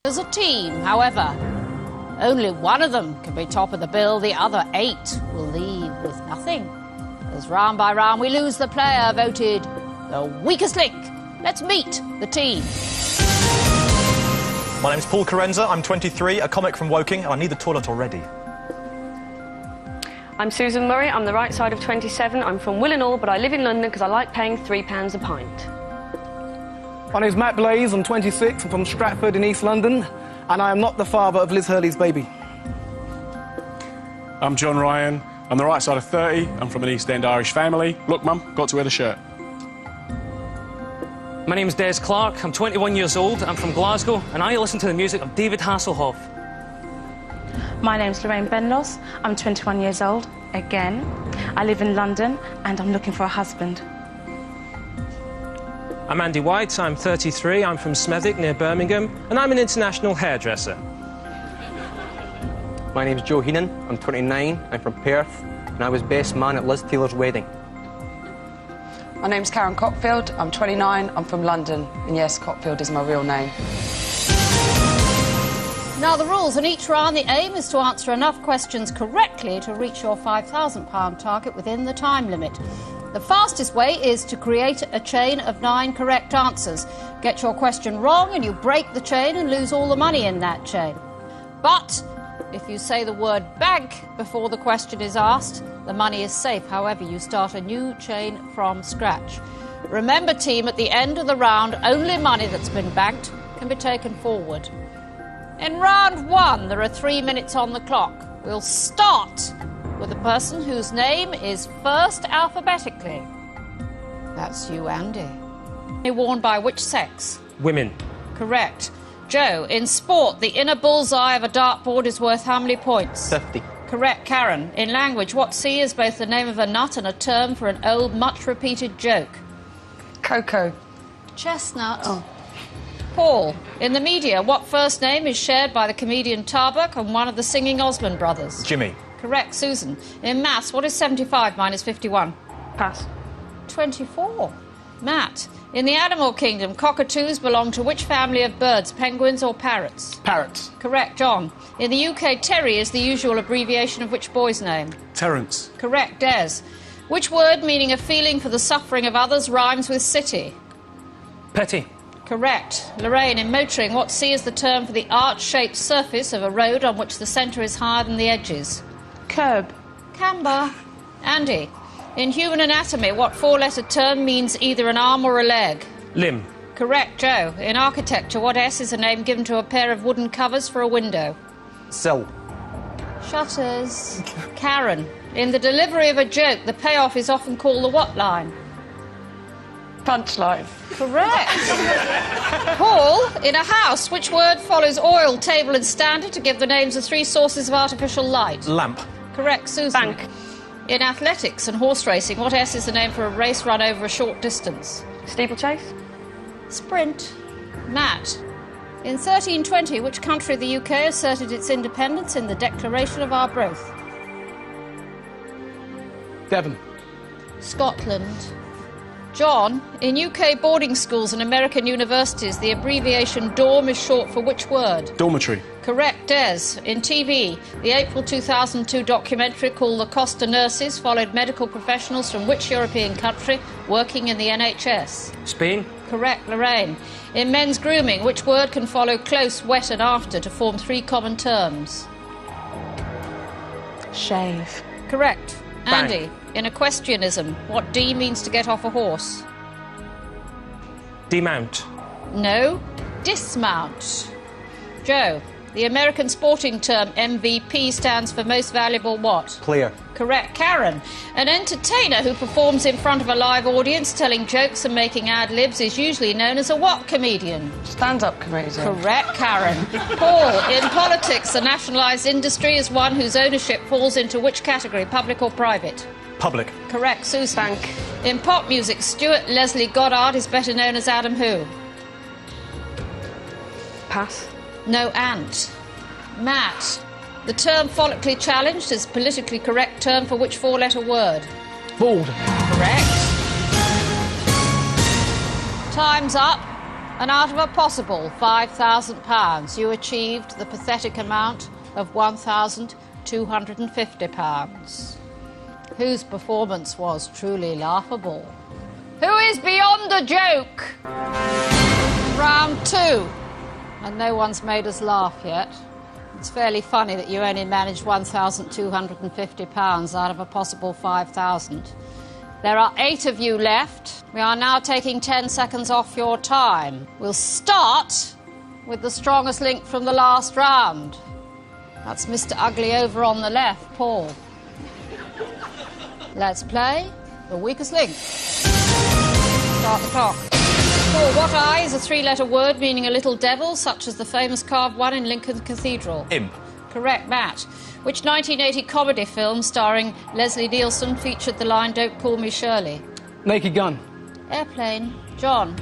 as a team. However, only one of them can be top of the bill. The other 8 will leave with nothing. As round by round we lose the player voted the weakest link. Let's meet the team. My name's Paul Carenza, I'm 23, a comic from Woking, and I need the toilet already. I'm Susan Murray, I'm the right side of 27. I'm from Willenhall, but I live in London because I like paying £3 a pint. My name's Matt Blaze, I'm 26, I'm from Stratford in East London, and I am not the father of Liz Hurley's baby. I'm John Ryan, I'm the right side of 30, I'm from an East End Irish family. Look, Mum, got to wear the shirt. My name's Des Clark, I'm 21 years old, I'm from Glasgow, and I listen to the music of David Hasselhoff. My name's Lorraine Benlos, I'm 21 years old, again. I live in London, and I'm looking for a husband. I'm Andy White, I'm 33, I'm from Smethwick near Birmingham, and I'm an international hairdresser. My name's Joe Heenan, I'm 29, I'm from Perth, and I was best man at Liz Taylor's wedding. My name's Karen Cockfield, I'm 29, I'm from London, and yes, Cockfield is my real name. Now, the rules in each round, the aim is to answer enough questions correctly to reach your £5,000 target within the time limit. The fastest way is to create a chain of 9 correct answers. Get your question wrong and you break the chain and lose all the money in that chain. But if you say the word bank before the question is asked, the money is safe. However, you start a new chain from scratch. Remember, team, at the end of the round, only money that's been banked can be taken forward. In round 1, there are 3 minutes on the clock. We'll start with the person whose name is first alphabetically. That's you, Andy. Worn by which sex? Women. Correct. Joe, in sport, the inner bullseye of a dartboard is worth how many points? 50. Correct. Karen, in language, what C is both the name of a nut and a term for an old, much-repeated joke? Cocoa. Chestnut. Oh. Paul, in the media, what first name is shared by the comedian Tarbuck and one of the singing Osmond brothers? Jimmy. Correct. Susan, in maths, what is 75 minus 51? Pass. 24. Matt, in the animal kingdom, cockatoos belong to which family of birds, penguins or parrots? Parrots. Correct. John, in the UK, Terry is the usual abbreviation of which boy's name? Terence. Correct. Des, which word meaning a feeling for the suffering of others rhymes with city? Petty. Correct. Lorraine, in motoring, what C is the term for the arch-shaped surface of a road on which the centre is higher than the edges? Curb. Camber. Andy, in human anatomy, what 4-letter term means either an arm or a leg? Limb. Correct. Joe, in architecture, what S is a name given to a pair of wooden covers for a window? Sill. Shutters. Karen, in the delivery of a joke, the payoff is often called the what line? Punchline. Correct. Paul, in a house, which word follows oil, table and standard to give the names of 3 sources of artificial light? Lamp. Correct. Susan. Bank. In athletics and horse racing, what S is the name for a race run over a short distance? Steeplechase. Sprint. Matt, in 1320, which country of the UK asserted its independence in the Declaration of Arbroath? Devon. Scotland. John, in UK boarding schools and American universities, the abbreviation DORM is short for which word? Dormitory. Correct. Des, in TV, the April 2002 documentary called The Costa Nurses followed medical professionals from which European country working in the NHS? Spain. Correct. Lorraine, in men's grooming, which word can follow close, wet and after to form 3 common terms? Shave. Correct. Bang. Andy, in equestrianism, what D means to get off a horse? Demount. No, dismount. Joe, the American sporting term MVP stands for most valuable what? Player. Correct. Karen, an entertainer who performs in front of a live audience telling jokes and making ad-libs is usually known as a what comedian? Stand-up comedian. Correct, Karen. Paul, in politics, a nationalised industry is one whose ownership falls into which category, public or private? Public. Correct. Susan. Bank. In pop music, Stuart Leslie Goddard is better known as Adam who? Pass. No, Ant. Matt, the term follically challenged is a politically correct term for which 4-letter word? Bald. Correct. Time's up. And out of a possible £5,000, you achieved the pathetic amount of £1,250. Whose performance was truly laughable? Who is beyond a joke? Round 2. And no one's made us laugh yet. It's fairly funny that you only managed £1,250 out of a possible 5,000. There are 8 of you left. We are now taking 10 seconds off your time. We'll start with the strongest link from the last round. That's Mr. Ugly over on the left, Paul. Let's play the weakest link. Start the clock. Paul, what eye is a 3-letter word meaning a little devil, such as the famous carved one in Lincoln Cathedral? Imp. Correct, Matt. Which 1980 comedy film starring Leslie Nielsen featured the line, "Don't call me Shirley"? Naked Gun. Airplane. John.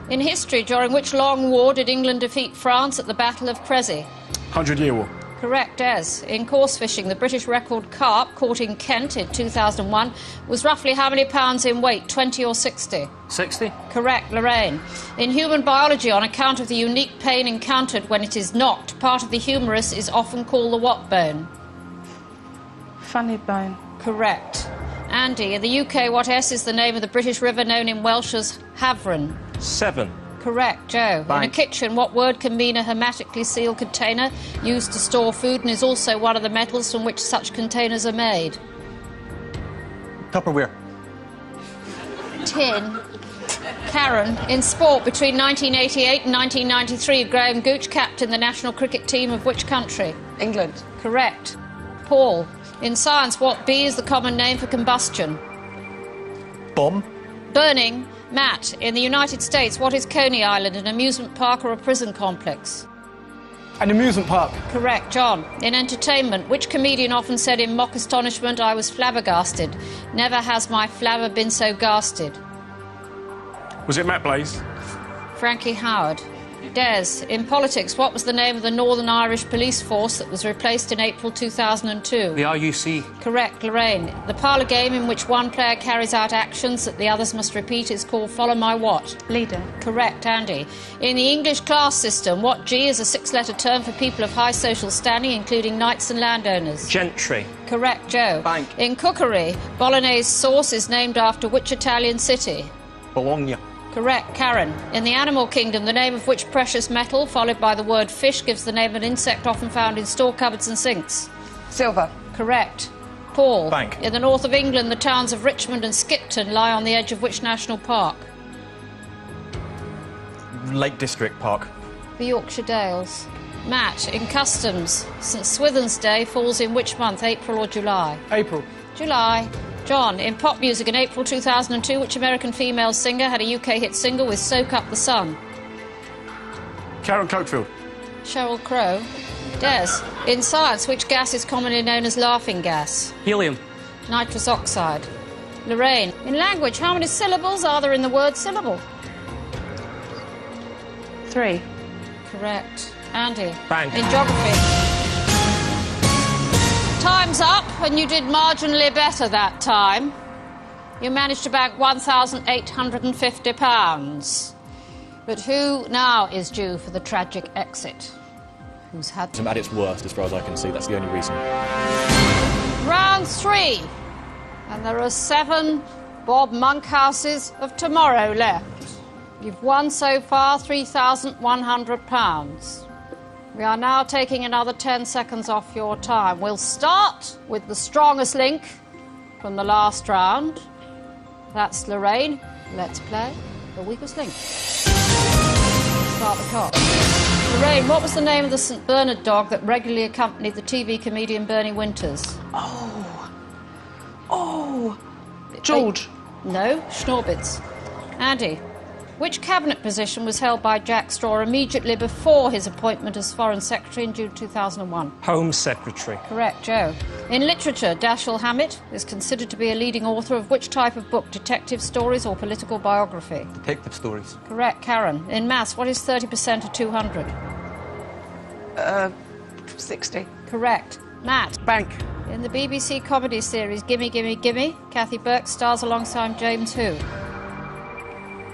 In history, during which long war did England defeat France at the Battle of Crecy? 100-Year War. Correct, Des. In coarse fishing, the British record carp caught in Kent in 2001 was roughly how many pounds in weight, 20 or 60? 60? Correct, Lorraine. In human biology, on account of the unique pain encountered when it is knocked, part of the humerus is often called the what bone? Funny bone. Correct. Andy, in the UK, what S is the name of the British river known in Welsh as Havron? 7. Correct, Joe. Bank. In a kitchen, what word can mean a hermetically sealed container used to store food and is also one of the metals from which such containers are made? Tupperware. Tin. Karen, in sport, between 1988 and 1993, Graham Gooch captained the national cricket team of which country? England. Correct. Paul, in science, what B is the common name for combustion? Bomb. Burning. Matt, in the United States, what is Coney Island, an amusement park or a prison complex? An amusement park. Correct, John. In entertainment, which comedian often said in mock astonishment, "I was flabbergasted. Never has my flabber been so gasted"? Was it Matt Blaze? Frankie Howard. Des, in politics, what was the name of the Northern Irish police force that was replaced in April 2002? The RUC. Correct, Lorraine. The parlour game in which one player carries out actions that the others must repeat is called Follow My What? Leader. Correct, Andy. In the English class system, what G is a 6-letter term for people of high social standing, including knights and landowners? Gentry. Correct, Joe. Bank. In cookery, bolognese sauce is named after which Italian city? Bologna. Correct, Karen. In the animal kingdom, the name of which precious metal, followed by the word fish, gives the name of an insect often found in store cupboards and sinks? Silver. Correct. Paul. Bank. In the north of England, the towns of Richmond and Skipton lie on the edge of which national park? Lake District Park. The Yorkshire Dales. Matt, in customs, St Swithin's Day falls in which month, April or July? April. July. John, in pop music in April 2002, which American female singer had a UK hit single with Soak Up the Sun? Karen Cokefield. Sheryl Crow. Des, in science, which gas is commonly known as laughing gas? Helium. Nitrous oxide. Lorraine, in language, how many syllables are there in the word syllable? 3. Correct. Andy. Bank. In geography. Time's up, and you did marginally better that time. You managed to bank £1,850. But who now is due for the tragic exit? Who's had to... At its worst, as far as I can see. That's the only reason. Round 3. And there are 7 Bob Monkhouses of tomorrow left. You've won so far £3,100. We are now taking another 10 seconds off your time. We'll start with the strongest link from the last round. That's Lorraine. Let's play the weakest link. Start the clock. Lorraine, what was the name of the St Bernard dog that regularly accompanied the TV comedian Bernie Winters? George. No, Schnorbitz. Andy, which cabinet position was held by Jack Straw immediately before his appointment as Foreign Secretary in June 2001? Home Secretary. Correct, Joe. In literature, Dashiell Hammett is considered to be a leading author of which type of book, detective stories or political biography? Detective stories. Correct, Karen. In maths, what is 30% of 200? 60. Correct. Matt. Bank. In the BBC comedy series Gimme Gimme Gimme, Kathy Burke stars alongside James who?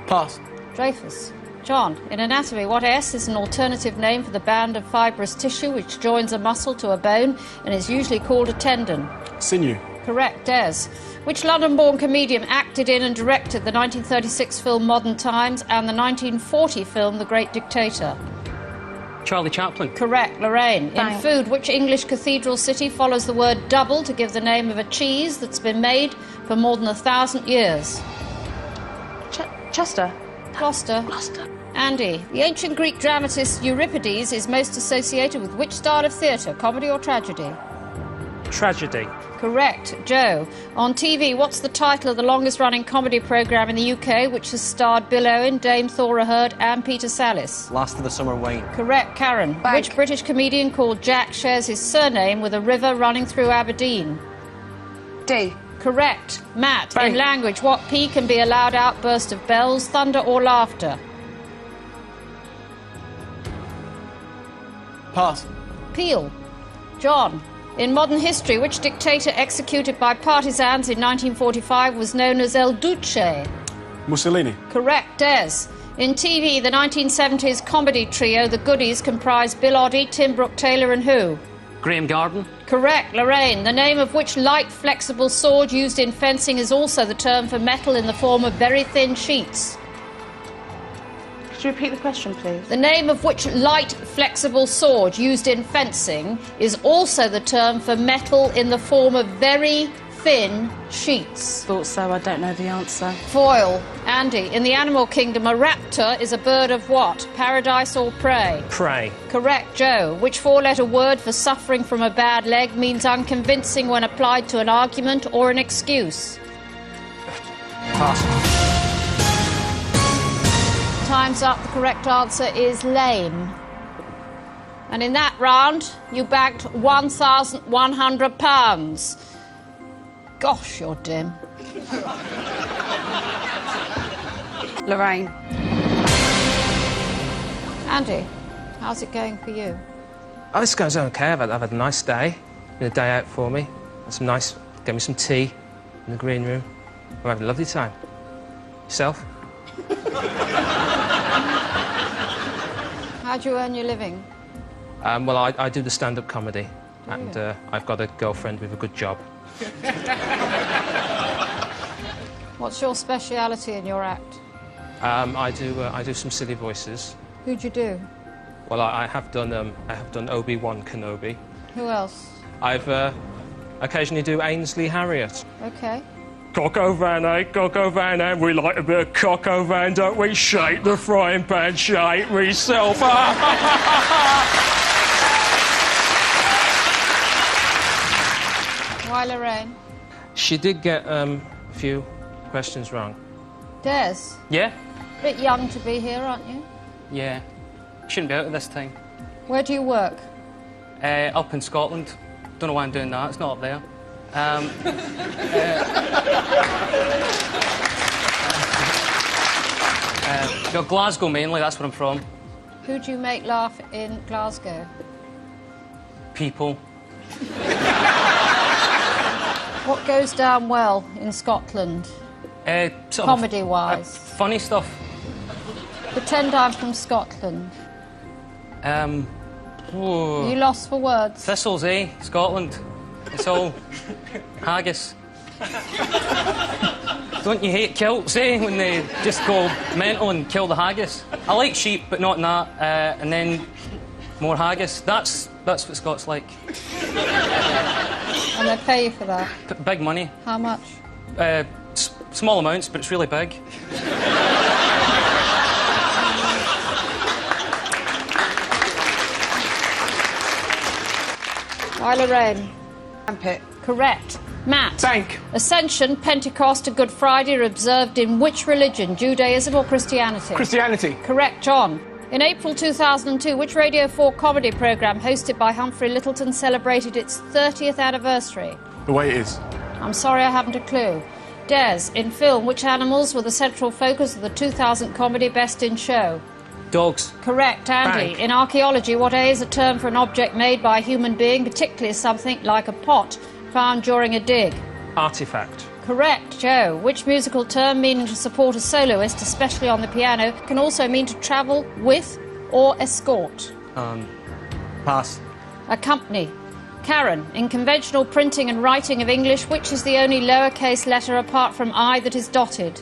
Pass. Dreyfus. John, in anatomy, what S is an alternative name for the band of fibrous tissue which joins a muscle to a bone and is usually called a tendon? Sinew. Correct, Des. Which London-born comedian acted in and directed the 1936 film Modern Times and the 1940 film The Great Dictator? Charlie Chaplin. Correct, Lorraine. Bang. In food, which English cathedral city follows the word double to give the name of a cheese that's been made for more than 1,000 years? Chester. Gloucester. Gloucester. Andy, the ancient Greek dramatist Euripides is most associated with which style of theatre, comedy or tragedy? Tragedy. Correct. Joe, on TV, what's the title of the longest-running comedy programme in the UK, which has starred Bill Owen, Dame Thora Hird and Peter Sallis? Last of the Summer Wine. Correct. Karen, Bank. which British comedian called Jack shares his surname with a river running through Aberdeen? D. Correct. Matt, Bank. in language, what P can be a loud outburst of bells, thunder or laughter? Pass. Peel. John, in modern history, which dictator executed by partisans in 1945 was known as El Duce? Mussolini. Correct. Des. In TV, the 1970s comedy trio The Goodies comprised Bill Oddie, Tim Brooke-Taylor and who? Graham Garden. Correct. Lorraine, the name of which light, flexible sword used in fencing is also the term for metal in the form of very thin sheets? Could you repeat the question, please? The name of which light, flexible sword used in fencing is also the term for metal in the form of very thin sheets? Thought so, I don't know the answer. Foil. Andy, in the animal kingdom, a raptor is a bird of what? Paradise or prey? Prey. Correct. Joe, which four-letter word for suffering from a bad leg means unconvincing when applied to an argument or an excuse? Pass. Time's up. The correct answer is lame. And in that round, you bagged £1,100. Gosh, you're dim. Lorraine. Andy, how's it going for you? Oh, this goes okay. I've had a nice day. Been a day out for me. Had some nice, gave me some tea in the green room. I'm having a lovely time. Yourself? How do you earn your living? Well, I do the stand-up comedy, and I've got a girlfriend with a good job. What's your speciality in your act? I do some silly voices. Who'd you do? Well, I have done Obi-Wan Kenobi. Who else? I've occasionally do Ainsley Harriott. OK. Cock O'Van, eh? Cock O'Van, eh? We like a bit of Cock O'Van, don't we? Shake the frying pan, shake myself. Why Lorraine? She did get a few questions wrong. Des, Yeah? bit young to be here, aren't you? Yeah. Shouldn't be out at this time. Where do you work? Up in Scotland. Don't know why I'm doing that. It's not up there. Glasgow mainly, that's where I'm from. Who do you make laugh in Glasgow? People. What goes down well in Scotland, Sort of, comedy-wise? funny stuff. Pretend I'm from Scotland. Whoa. You lost for words. Thistles, eh? Scotland. It's all haggis. Don't you hate kilts, eh? When they just go mental and kill the haggis. I like sheep, but not in that. And then more haggis. That's what Scots like. And they pay you for that? Big money. How much? Small amounts, but it's really big. Why Lorraine? Armpit. Correct. Matt. Bank. Ascension, Pentecost and Good Friday are observed in which religion, Judaism or Christianity? Christianity. Correct, John. In April 2002, which Radio 4 comedy programme hosted by Humphrey Lyttelton celebrated its 30th anniversary? The way it is. I'm sorry I haven't a clue. Des, in film, which animals were the central focus of the 2000 comedy Best in Show? Dogs. Correct, Andy. Bank. In archaeology, what is a term for an object made by a human being, particularly something like a pot found during a dig? Artifact. Correct, Joe. Which musical term meaning to support a soloist, especially on the piano, can also mean to travel with or escort? Pass. Accompany. Karen, in conventional printing and writing of English, which is the only lowercase letter apart from I that is dotted?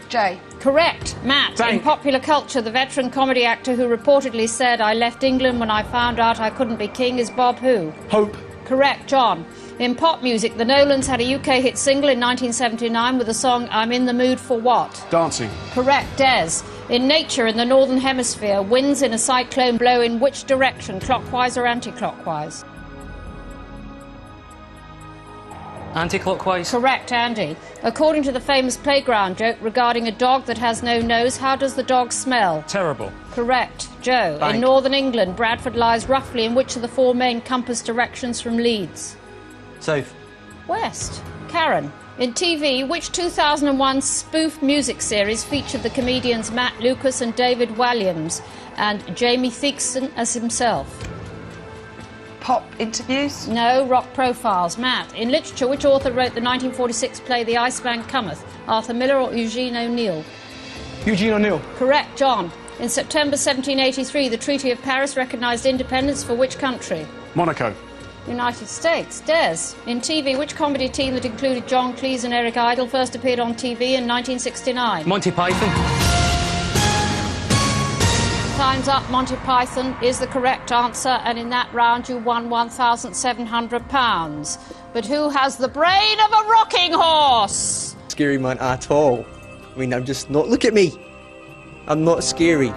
J. Correct. Matt, Bank. in popular culture, the veteran comedy actor who reportedly said, I left England when I found out I couldn't be king is Bob who? Hope. Correct, John. In pop music, the Nolans had a UK hit single in 1979 with the song I'm in the Mood for What? Dancing. Correct, Des. In nature, in the Northern Hemisphere, winds in a cyclone blow in which direction, clockwise or anti-clockwise? Anti-clockwise. Correct, Andy. According to the famous playground joke regarding a dog that has no nose, how does the dog smell? Terrible. Correct, Joe. Bank. In northern England, Bradford lies roughly in which of the four main compass directions from Leeds? South. West. Karen. In TV, which 2001 spoof music series featured the comedians Matt Lucas and David Walliams and Jamie Theakston as himself? Pop interviews. No, rock profiles. Matt. In literature, which author wrote the 1946 play The Iceman Cometh? Arthur Miller or Eugene O'Neill? Eugene O'Neill. Correct, John. In September 1783, the Treaty of Paris recognised independence for which country? Monaco. United States. Des. In TV, which comedy team that included John Cleese and Eric Idle first appeared on TV in 1969? Monty Python. Time's up. Monty Python is the correct answer, and in that round you won £1,700. But who has the brain of a rocking horse? Scary man at all. I mean, I'm just not... Look at me. I'm not scary.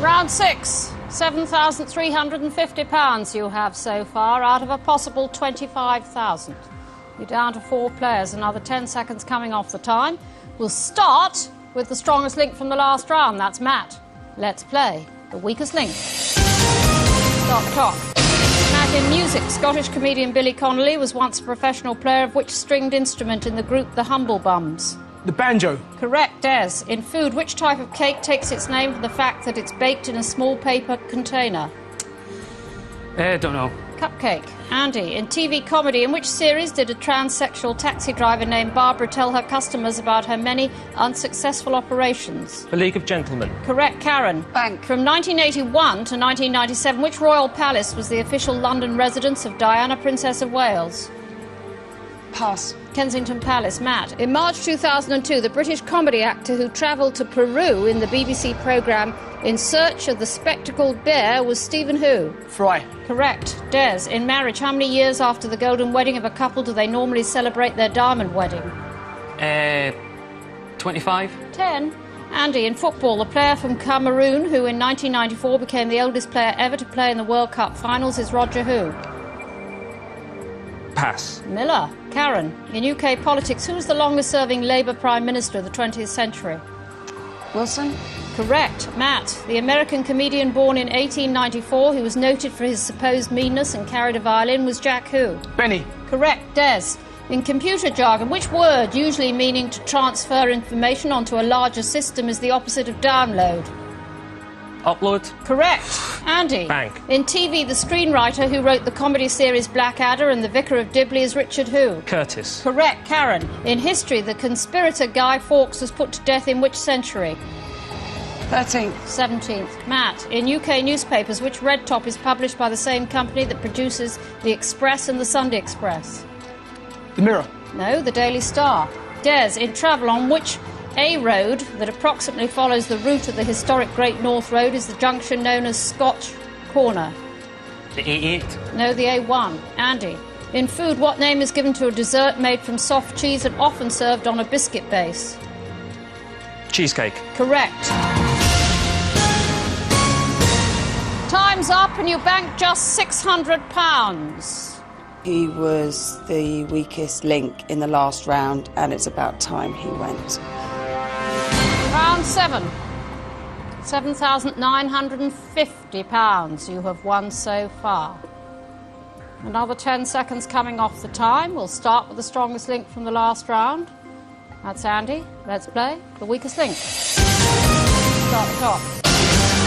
Round 6. £7,350 you have so far out of a possible 25,000. You're down to 4 players, another 10 seconds coming off the time. We'll start with the strongest link from the last round. That's Matt. Let's play the weakest link. Stop clock. Matt, in music, Scottish comedian Billy Connolly was once a professional player of which stringed instrument in the group The Humble Bums? The banjo. Correct, Des. In food, which type of cake takes its name from the fact that it's baked in a small paper container? Don't know. Cupcake. Andy, in TV comedy, in which series did a transsexual taxi driver named Barbara tell her customers about her many unsuccessful operations? The League of Gentlemen. Correct, Karen. Bank. From 1981 to 1997, which royal palace was the official London residence of Diana, Princess of Wales? Pass. Kensington Palace. Matt. In March 2002, the British comedy actor who travelled to Peru in the BBC programme In Search of the Spectacled Bear was Stephen who? Fry. Correct. Des. In marriage, how many years after the golden wedding of a couple do they normally celebrate their diamond wedding? 25. 10. Andy, in football, the player from Cameroon who in 1994 became the oldest player ever to play in the World Cup finals is Roger who? Pass. Miller. Karen. In UK politics, who was the longest-serving Labour Prime Minister of the 20th century? Wilson. Correct. Matt. The American comedian born in 1894 who was noted for his supposed meanness and carried a violin was Jack who? Benny. Correct. Des. In computer jargon, which word, usually meaning to transfer information onto a larger system, is the opposite of download? Upload. Correct. Andy. Bank. In TV, the screenwriter who wrote the comedy series Blackadder and The Vicar of Dibley is Richard who? Curtis. Correct. Karen. In history, the conspirator Guy Fawkes was put to death in which century? 13th. 17th. Matt. In UK newspapers, which red top is published by the same company that produces The Express and The Sunday Express? The Mirror. No, The Daily Star. Des. In travel, on which A road that approximately follows the route of the historic Great North Road is the junction known as Scotch Corner? The 88. No, the A1. Andy. In food, what name is given to a dessert made from soft cheese and often served on a biscuit base? Cheesecake. Correct. Time's up and you banked just £600. He was the weakest link in the last round, and it's about time he went. Round 7. £7,950 you have won so far. Another 10 seconds coming off the time. We'll start with the strongest link from the last round. That's Andy. Let's play the weakest link. Start the top.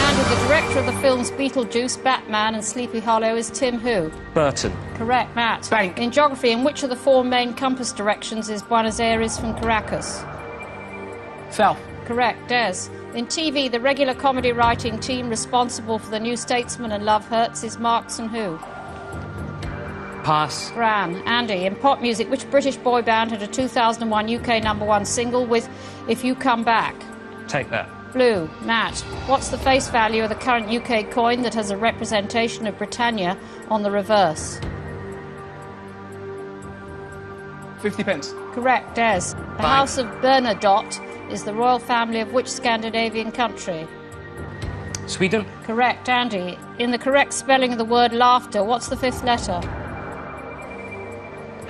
Andy, the director of the films Beetlejuice, Batman and Sleepy Hollow is Tim who? Burton. Correct, Matt. Bank. In geography, in which of the 4 main compass directions is Buenos Aires from Caracas? South. Correct, Des. In TV, the regular comedy writing team responsible for The New Statesman and Love Hurts is Marx and who? Pass. Gran. Andy, in pop music, which British boy band had a 2001 UK #1 single with If You Come Back? Take that. Blue. Matt, what's the face value of the current UK coin that has a representation of Britannia on the reverse? 50 pence. Correct, Des. The House of Bernadotte is the royal family of which Scandinavian country? Sweden. Correct, Andy. In the correct spelling of the word laughter, what's the 5th letter?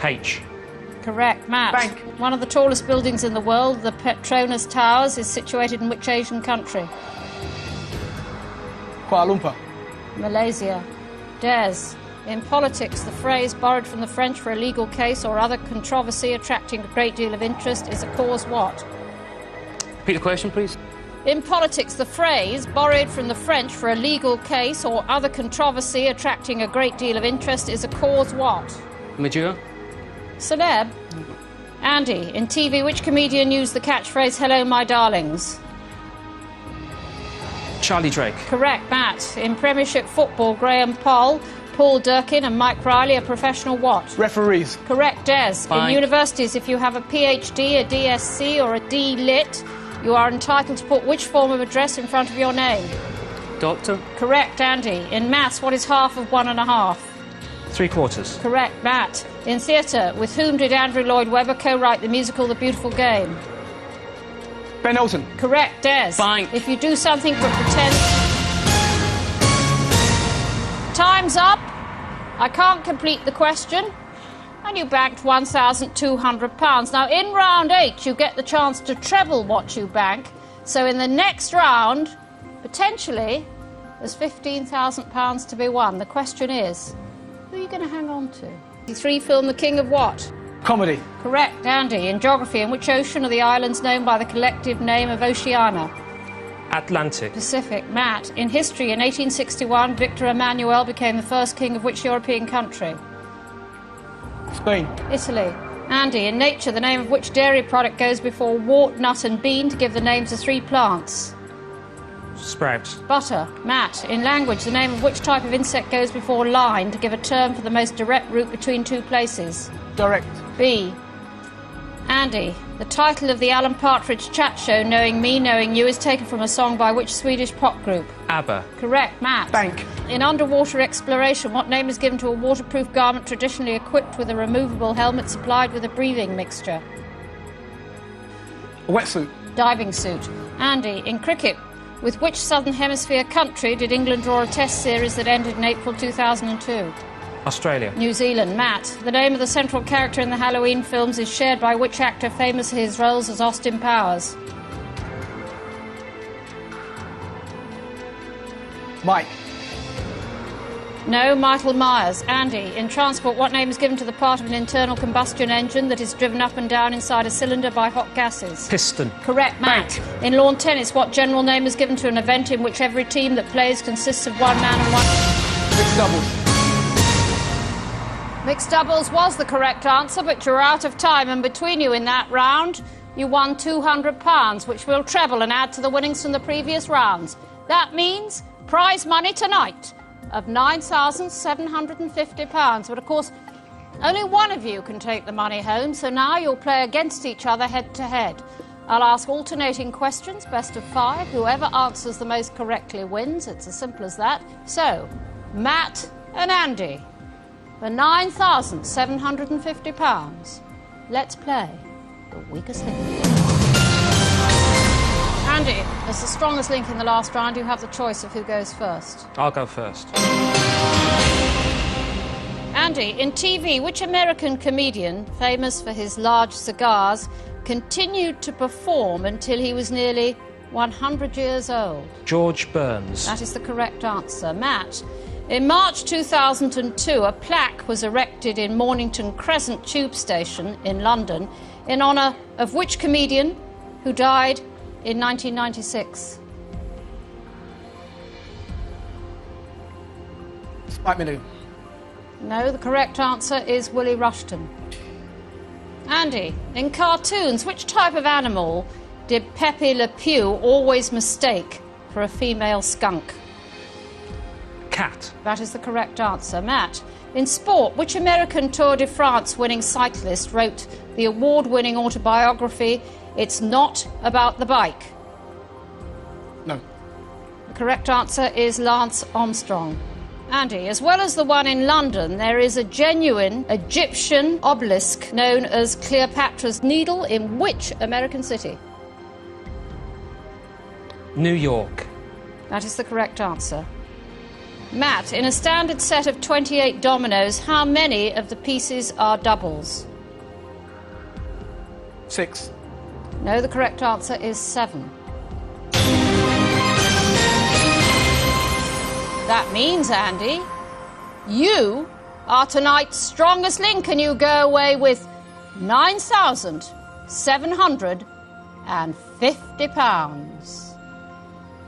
H. Correct, Matt. Bank. One of the tallest buildings in the world, the Petronas Towers, is situated in which Asian country? Kuala Lumpur. Malaysia. Des. In politics, the phrase borrowed from the French for a legal case or other controversy attracting a great deal of interest is a cause what? Repeat the question, please. In politics, the phrase borrowed from the French for a legal case or other controversy attracting a great deal of interest is a cause what? Mature. Celeb. Andy, in TV, which comedian used the catchphrase, "Hello, my darlings"? Charlie Drake. Correct, Matt. In Premiership football, Graham Poll, Paul Durkin and Mike Riley are professional what? Referees. Correct, Des. Fine. In universities, if you have a PhD, a DSc or a D.Lit, you are entitled to put which form of address in front of your name? Doctor. Correct, Andy. In maths, what is half of 1 1/2? 3/4. Correct, Matt. In theatre, with whom did Andrew Lloyd Webber co-write the musical The Beautiful Game? Ben Olsen. Correct, Des. Bank. If you do something but pretend... Time's up. I can't complete the question. And you banked £1,200. Now, in round 8, you get the chance to treble what you bank. So in the next round, potentially, there's £15,000 to be won. The question is, who are you going to hang on to? The 3 film The King of what? Comedy. Correct, Andy. In geography, in which ocean are the islands known by the collective name of Oceania? Atlantic. Pacific. Matt. In history, in 1861, Victor Emmanuel became the first king of which European country? Spain. Italy. Andy. In nature, the name of which dairy product goes before wart, nut and bean to give the names of 3 plants? Sprouts. Butter. Matt. In language, the name of which type of insect goes before line to give a term for the most direct route between 2 places? Direct. B. Andy. The title of the Alan Partridge chat show, Knowing Me, Knowing You, is taken from a song by which Swedish pop group? ABBA. Correct, Matt. Bank. In underwater exploration, what name is given to a waterproof garment traditionally equipped with a removable helmet supplied with a breathing mixture? A wetsuit. Diving suit. Andy. In cricket, with which Southern Hemisphere country did England draw a test series that ended in April 2002? Australia. New Zealand. Matt. The name of the central character in the Halloween films is shared by which actor famous for his roles as Austin Powers? Mike. No, Michael Myers. Andy. In transport, what name is given to the part of an internal combustion engine that is driven up and down inside a cylinder by hot gases? Piston. Correct, Matt. In lawn tennis, what general name is given to an event in which every team that plays consists of 1 man and 1... Mixed doubles. Mixed doubles was the correct answer, but you're out of time, and between you in that round, you won £200, which will treble and add to the winnings from the previous rounds. That means prize money tonight of £9,750. But of course, only one of you can take the money home, so now you'll play against each other head to head. I'll ask alternating questions, best of 5. Whoever answers the most correctly wins. It's as simple as that. So, Matt and Andy, for £9,750, let's play the weakest link. Andy, as the strongest link in the last round, you have the choice of who goes first. I'll go first. Andy, in TV, which American comedian, famous for his large cigars, continued to perform until he was nearly 100 years old? George Burns. That is the correct answer. Matt, in March 2002, a plaque was erected in Mornington Crescent Tube Station in London in honour of which comedian who died in 1996? Spike Minute. No, the correct answer is Willie Rushton. Andy, in cartoons, which type of animal did Pepe Le Pew always mistake for a female skunk? Cat. That is the correct answer. Matt, in sport, which American Tour de France winning cyclist wrote the award-winning autobiography, It's Not About the Bike? No. The correct answer is Lance Armstrong. Andy, as well as the one in London, there is a genuine Egyptian obelisk known as Cleopatra's Needle in which American city? New York. That is the correct answer. Matt, in a standard set of 28 dominoes, how many of the pieces are doubles? 6. No, the correct answer is 7. That means, Andy, you are tonight's strongest link and you go away with £9,750.